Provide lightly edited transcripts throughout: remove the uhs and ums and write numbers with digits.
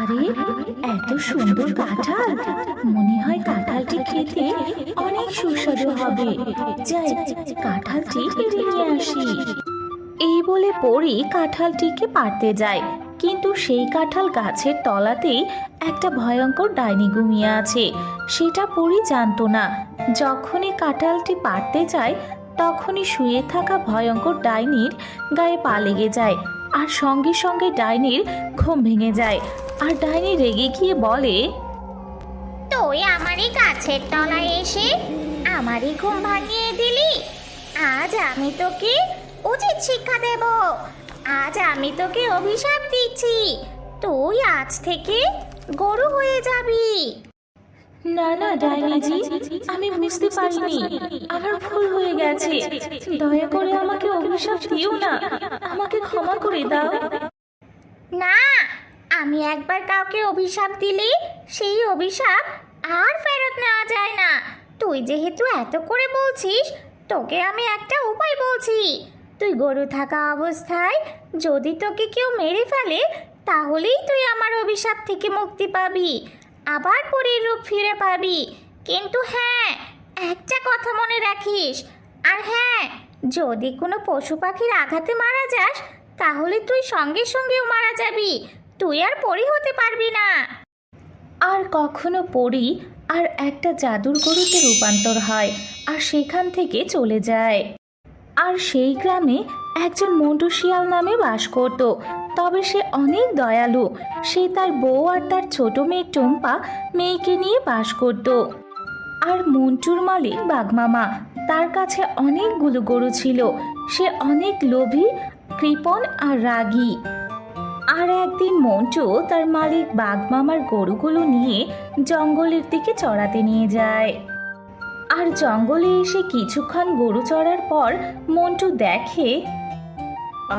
আরে, এত সুন্দর কাঁঠাল! মনে হয় কাঁঠালটি খেতে অনেক সুস্বাদু হবে। যাই, কাঁঠালটি পেড়ে নিয়ে আসি। এই বলে পরী কাঁঠালটিকে পাড়তে যায়, কিন্তু সেই কাঁঠাল গাছের তলাতেই একটা ভয়ঙ্কর ডাইনি ঘুমিয়ে আছে। সেটা পরী জানতো না। যখনই কাঁঠালটি পাড়তে যায়, তখনই শুয়ে থাকা ভয়ঙ্কর ডাইনির গায়ে পা লেগে যায়, আর সঙ্গে সঙ্গে ডাইনির ঘুম ভেঙে যায়। আর ডাইনি রেগে গিয়ে বলে, তুই আমারই গাছের তলায় এসে আমারই ঘুম ভাঙিয়ে দিলি। আজ আমি তোকে উচিত শিক্ষা দেব। আজ আমি তোকে অভিশাপ দিচ্ছি, তুই আজ থেকে গরু হয়ে যাবি। না না ডাইনিজি, আমি বুঝতে পারিনি, আমার ভুল হয়ে গেছে। দয়া করে আমাকে অভিশাপ দিও না, আমাকে ক্ষমা করে দাও। না, আমি একবার কাউকে অভিশাপ দিলে সেই অভিশাপ আর ফেরত নেওয়া যায় না। তুই যেহেতু এত করে বলছিস, তোকে আমি একটা উপায় বলছি। তুই গরু থাকা অবস্থায় যদি তোকে কেউ মেরে ফেলে, তাহলেই তুই আমার অভিশাপ থেকে মুক্তি পাবি, আবার পরীর রূপ ফিরে পাবি। কিন্তু হ্যাঁ, একটা কথা মনে রাখিস। আর হ্যাঁ, যদি কোনো পশু পাখির আঘাতে মারা যাস, তাহলে তুই সঙ্গে সঙ্গেও মারা যাবি, তুই আর পরী হতে পারবি না। আর কখনো পড়ি আর একটা জাদুর গরুতে রূপান্তর হয় আর সেখান থেকে চলে যায়। আর সেই গ্রামে একজন মন্টু শিয়াল নামে বাস করত। তবে সে অনেক দয়ালু। সে তার বউ আর তার ছোট মেয়ে টুম্পা মেয়েকে নিয়ে বাস করত। আর মন্টুর মালিক বাঘমামা, তার কাছে অনেকগুলো গরু ছিল। সে অনেক লোভী, কৃপণ আর রাগী। আর একদিন মন্টু তার মালিক বাঘমামার গরুগুলো নিয়ে জঙ্গলের দিকে চড়াতে নিয়ে যায়। আর জঙ্গলে এসে কিছুক্ষণ গরু চড়ার পর মন্টু দেখে,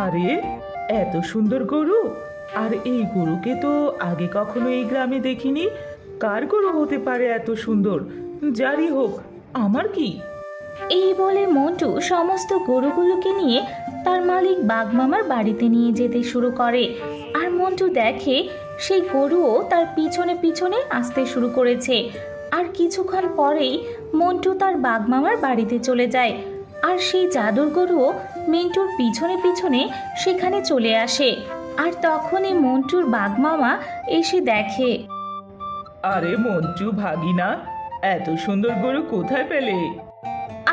আরে, এত সুন্দর গরু! আর এই গরুকে তো আগে কখনো এই গ্রামে দেখিনি। কার গরু হতে পারে এত সুন্দর? যারই হোক, আমার কি? এই বলে মন্টু সমস্ত গরুগুলোকে নিয়ে তার মালিক বাঘমামার বাড়িতে নিয়ে যেতে শুরু করে। আর মন্টু দেখে সেই গরুও তার পিছনে পিছনে আসতে শুরু করেছে। আর কিছুক্ষণ পরেই মন্টু তার বাঘমামার বাড়িতে চলে যায়। আর সেই জাদুর গরুও মিন্টুর পিছনে পিছনে সেখানে চলে আসে। আর তখনই মন্টুর বাঘমামা এসে দেখে, আরে মঞ্চু ভাগিনা, এত সুন্দর গরু কোথায় পেলে?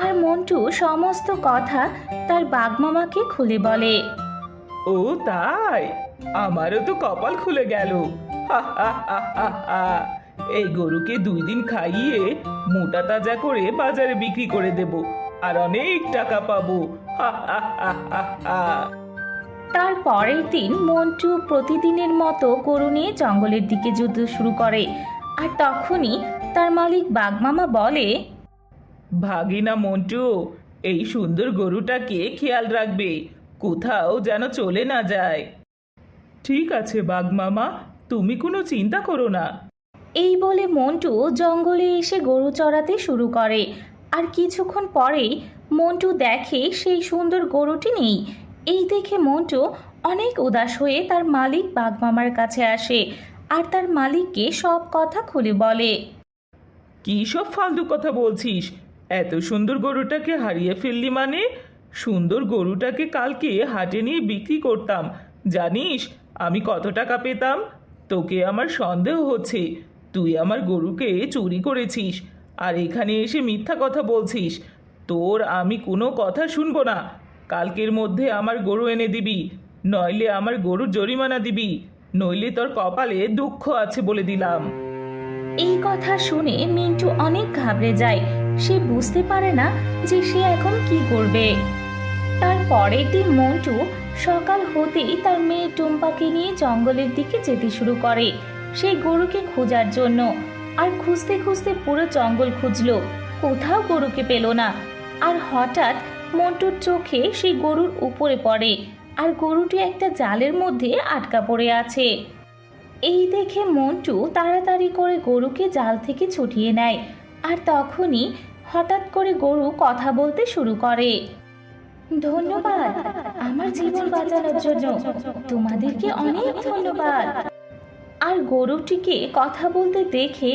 আর মন্টু সমস্ত কথা তার বাঘমামাকে খুলে বলে। ও তাই? আমারও তো কপাল খুলে গেল। হা হা হা হা হা। এই গরুকে 2 দিন খাইয়ে মোটা তাজা করে বাজারে বিক্রি করে দেব, আর অনেক টাকা পাবো। হা হা হা হা হা। তার পরের দিন মন্টু প্রতিদিনের মতো গরু নিয়ে জঙ্গলের দিকে যেতে শুরু করে। আর তখনই তার মালিক বাঘমামা বলে, ভাগিনা মন্টু, এই সুন্দর গরুটাকে খেয়াল রাখবে, কোথাও যেন চলে না যায়। ঠিক আছে বাঘ মামা, তুমি কোনো চিন্তা করো না। এই বলে মন্টু জঙ্গলে এসে গরু চড়াতে শুরু করে। আর কিছুক্ষণ পরেই মন্টু দেখে সেই সুন্দর গরুটি নেই। এই দেখে মন্টু অনেক উদাস হয়ে তার মালিক বাঘমামার কাছে আসে আর তার মালিককে সব কথা খুলে বলে। কি সব ফালতু কথা বলছিস? এত সুন্দর গরুটাকে হারিয়ে ফেললি মানে? সুন্দর গরুটাকে কালকে হাটে নিয়ে বিক্রি করতাম, জানিস আমি কত টাকা পেতাম? তোকে আমার সন্দেহ হচ্ছে তুই আমার গরুকে চুরি করেছিস, আর এখানে এসে মিথ্যা কথা বলছিস। তোর আমি কোনো কথা শুনবো না। কালকের মধ্যে আমার গরু এনে দিবি, নইলে আমার গরুর জরিমানা দিবি, নইলে তোর কপালে দুঃখ আছে বলে দিলাম। এই কথা শুনে মিন্টু অনেক ঘাবড়ে যায়। সে বুঝতে পারে না যে সে এখন কি করবে। তার পরের দিন মন্টু সকাল হতেই তার মেয়ে টুম্পাকে নিয়ে জঙ্গলের দিকে যেতে শুরু করে সেই গরুকে খোঁজার জন্য। আর খুঁজতে খুঁজতে পুরো জঙ্গল খুঁজলো, কোথাও গরুকে পেল না। আর হঠাৎ মন্টুর চোখে সেই গরুর উপরে পড়ে, আর গরুটি একটা জালের মধ্যে আটকা পড়ে আছে। এই দেখে মন্টু তাড়াতাড়ি করে গরুকে জাল থেকে ছুটিয়ে নেয়। আর তখনই হঠাৎ করে গরু কথা বলতে শুরু করে। ধন্যবাদ আমার জীবন বাঁচানোর জন্য, তোমাদেরকে অনেক ধন্যবাদ। আর গরুটিকে কথা বলতে দেখে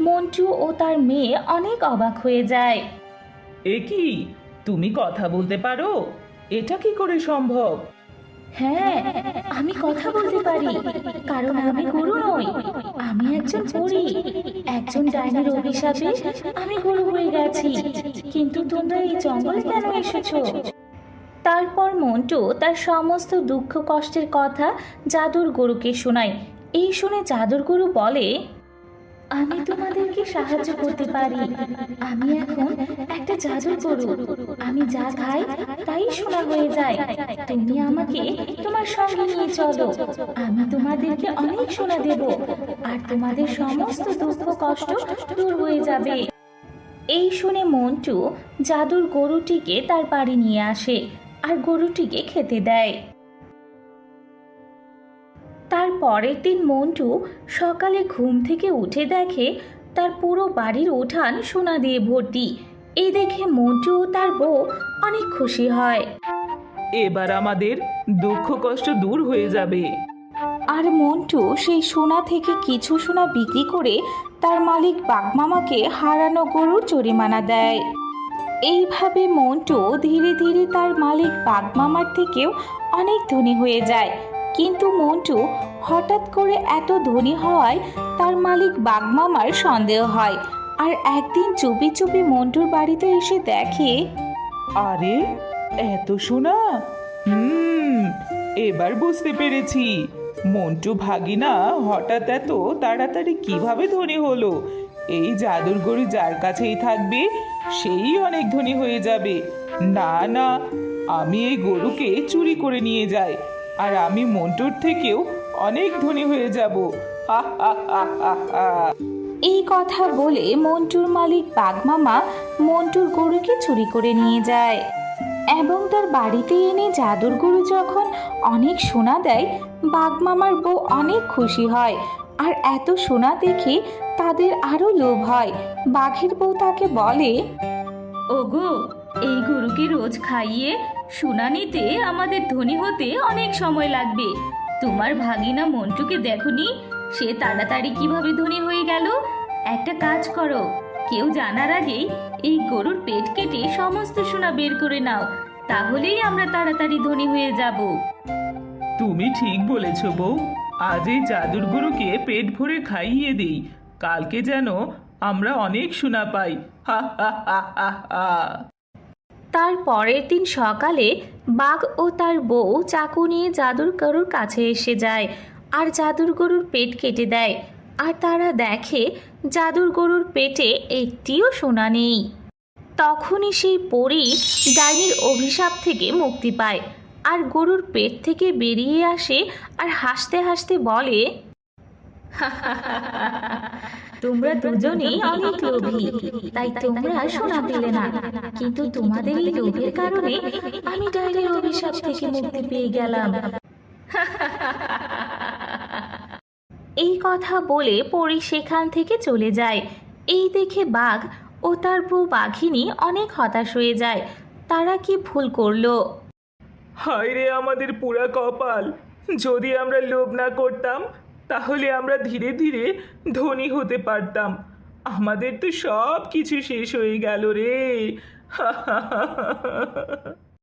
মন্টু ও তার মেয়ে অনেক অবাক হয়ে যায়। এ কি, তুমি কথা বলতে পারো? এটা কি করে সম্ভব? হ্যাঁ, আমি কথা বলতে পারি, কারণ আমি গরু নই, আমি একজন পরী। একজন ডাইনির অভিশাপে আমি গরু হয়ে গেছি। কিন্তু তোমরা এই জঙ্গলে কেন এসেছো? তারপর মন্টু তার সমস্ত দুঃখ কষ্টের কথা জাদুর গরুকে শোনায়। এই শুনে জাদুর গরু বলে, আমি তোমাদেরকে সাহায্য করতে পারি। আমি এখন একটা জাদুর গরু। আমি যা খাই তাই সোনা হয়ে যায়। তুমি আমাকে তোমার সঙ্গে নিয়ে চলো। আমি তোমাদেরকে অনেক সোনা দেব, আর তোমাদের সমস্ত দুঃখ কষ্ট দূর হয়ে যাবে। এই শুনে মন্টু জাদুর গরুটিকে তার বাড়ি নিয়ে আসে আর গরুটিকে খেতে দেয়। তার পরের দিন মন্টু সকালে ঘুম থেকে উঠে দেখে তার পুরো বাড়ির উঠান সোনা দিয়ে ভর্তি। এই দেখে মন্টু ও তার বউ অনেক খুশি হয়। এবার আমাদের দুঃখ কষ্ট দূর হয়ে যাবে। আর মন্টু সেই সোনা থেকে কিছু সোনা বিক্রি করে তার মালিক বাঘমামাকে হারানো গরুর জরিমানা দেয়। এইভাবে মন্টু ধীরে ধীরে তার মালিক বাঘমামার থেকেও অনেক ধনী হয়ে যায়। কিন্তু মন্টু হঠাৎ করে এত ধনী হওয়ায় তার মালিক বাঘমামার সন্দেহ হয়। আর একদিন চুপি চুপি মন্টুর বাড়িতে এসে দেখে, আরে, এত সোনা! এবার বুঝতে পেরেছি মন্টু ভাগিনা হঠাৎ এত তাড়াতাড়ি কিভাবে ধনী হলো। এই জাদুর গরু যার কাছেই থাকবে সেই অনেক ধনী হয়ে যাবে। না না, আমি এই গরুকে চুরি করে নিয়ে যাই, আর আমি মন্টুর থেকেও অনেক ধনী হয়ে যাব। হা হা হা হা হা। এই কথা বলে মন্টুর মালিক বাঘমামা মন্টুর গরুকে চুরি করে নিয়ে যায় এবং তার বাড়িতে এনে জাদুর গরু যখন অনেক সোনা দেয়, বাঘমামার বউ অনেক খুশি হয়। আর এত সোনা দেখে তাদের আরো লোভ হয়। বাঘের বউ তাকে বলে, ওগো, এই গরুকে রোজ খাইয়ে সোনা নিতে আমাদের ধনী হতে অনেক সময় লাগবে। তোমার ভাগিনা মন্টুকে দেখনি, সে তাড়াতাড়ি কিভাবে ধনী হয়ে গেল? একটা কাজ করো, কেউ জানার আগেই এই গরুর পেট কেটে সমস্ত সোনা বের করে নাও, তাহলেই আমরা তাড়াতাড়ি ধনী হয়ে যাব। তুমি ঠিক বলেছ বউ, আজ এই জাদুর গরুকে পেট ভরে খাইয়ে দেই, কালকে যেন আমরা অনেক সোনা পাই। হা হা হা হা হা। তার পরের দিন সকালে বাঘ ও তার বউ চাকু নিয়ে জাদুর গরুর কাছে এসে যায় আর জাদুর গরুর পেট কেটে দেয়। আর তারা দেখে জাদুর গরুর পেটে একটিও সোনা নেই। তখনই সেই পরী ডাইনির অভিশাপ থেকে মুক্তি পায় আর গরুর পেট থেকে বেরিয়ে আসে আর হাসতে হাসতে বলে, তোমরা দুজনেই অনেক লোভী, তাই তোমরা সোনা পেলে না, কিন্তু তোমাদের এই লোভের কারণে আমি ডাইনির অভিশাপ থেকে মুক্তি পেয়ে গেলাম। এই কথা বলে পরী সেখান থেকে চলে যায়। এই দেখে বাঘ ও তার বউ বাঘিনী অনেক হতাশ হয়ে যায়। তারা কি ভুল করলো? হায় রে আমাদের পুরা কপাল! যদি আমরা লোভ না করতাম তাহলে আমরা ধীরে ধীরে ধনী হতে পারতাম। আমাদের তো সব কিছু শেষ হয়ে গেল রে।